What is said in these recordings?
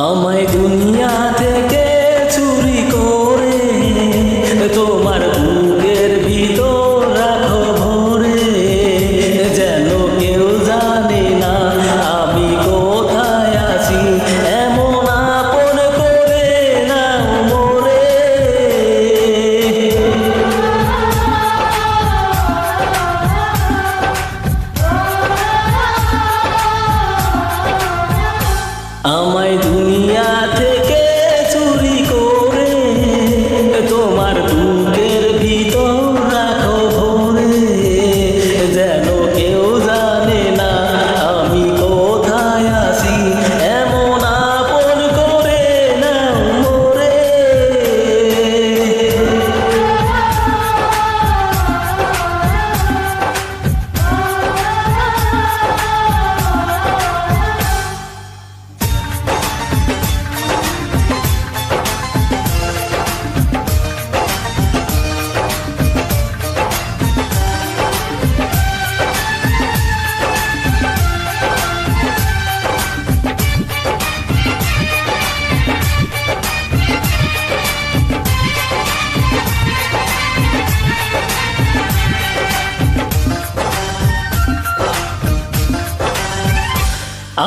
আমায় দুনিয়া থেকে চুরি করে তোমার বুকের ভিতর রাখো ভরে, যেন কেউ জানে না আমি কোথায় আছি, এমন আপন করে নাও মোরে। আমায় দুনিয়া থেকে চুরি করে তোমার বুকের ভিতর রাখো ভরে, যেন কেউ জানে না আমি কোথায় আছি, এমন আপন করে নাও মোরে।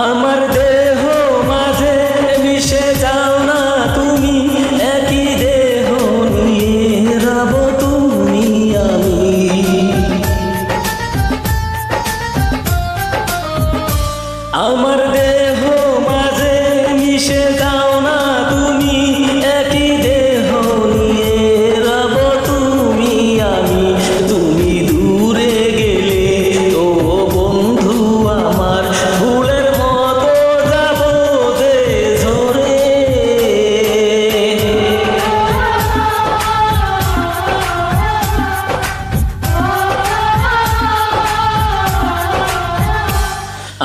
আমার দেহ মাঝে মিশে যাও না তুমি, একই দেহ নিয়ে রব তুমি আমি। আমার দেহ মাঝে মিশে যাও না তুমি, একই দেহ নিয়ে রব তুমি আমি। তুমি দূরে গেলে ও বন্ধু আমার, ফুলের মতো যাব যে ঝরে।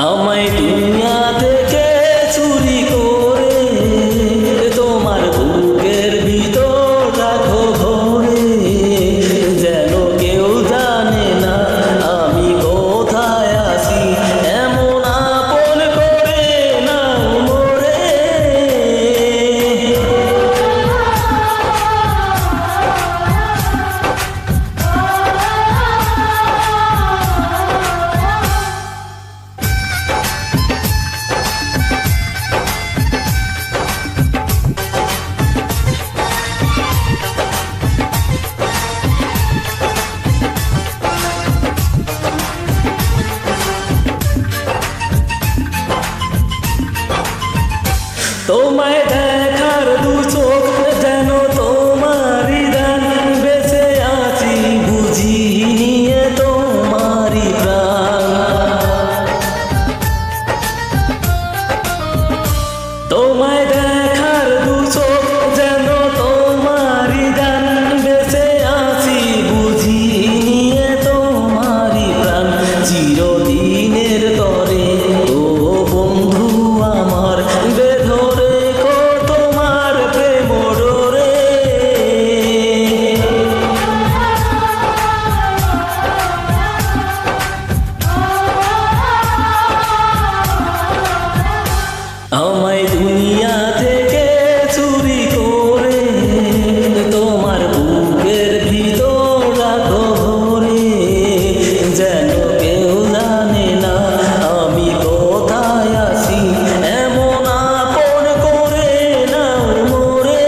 আমায় দুনিয়া থেকে চুরি করে তোমার বুকের ভিতর রাখো ভরে, যেন কেউ জানে না আমি কোথায় আছি, এমন আপন করে নাও মোরে। তোমায় দেখার দু চোখ যেন তোমারই দান, বেঁচে আছি বুঝি নিয়ে তোমারই প্রাণ। তোমায় দেখার দু চোখ যেন তোমারই দান, বেঁচে আছি বুঝি নিয়ে তোমারই প্রাণ। চিরদিনের তরে ও বন্ধু আমার, বেধরে কো তোমার প্রেম ডোরে। আমায় দুনিয়া থেকে চুরি করে তোমার বুকের ভিতর রাখো ভরে, যেন কেউ জানে না আমি কোথায় আছি, এমন আপন করে নাও মোরে।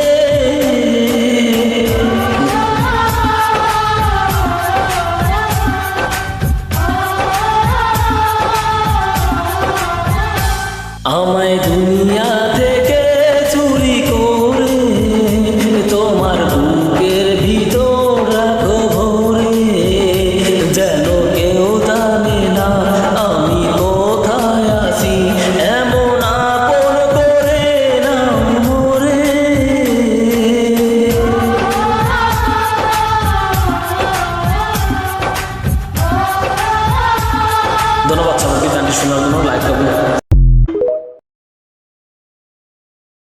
আমায় দুনিয়া থেকে চুরি করে তোমার বুকের ভিতর রাখো ভরে, যেন কেউ জানে না আমি কোথায় আছি, এমন আপন করে নাও মোরে। ধন্যবাদ সবাইকে গানটি শোনার জন্য। লাইক করবেন।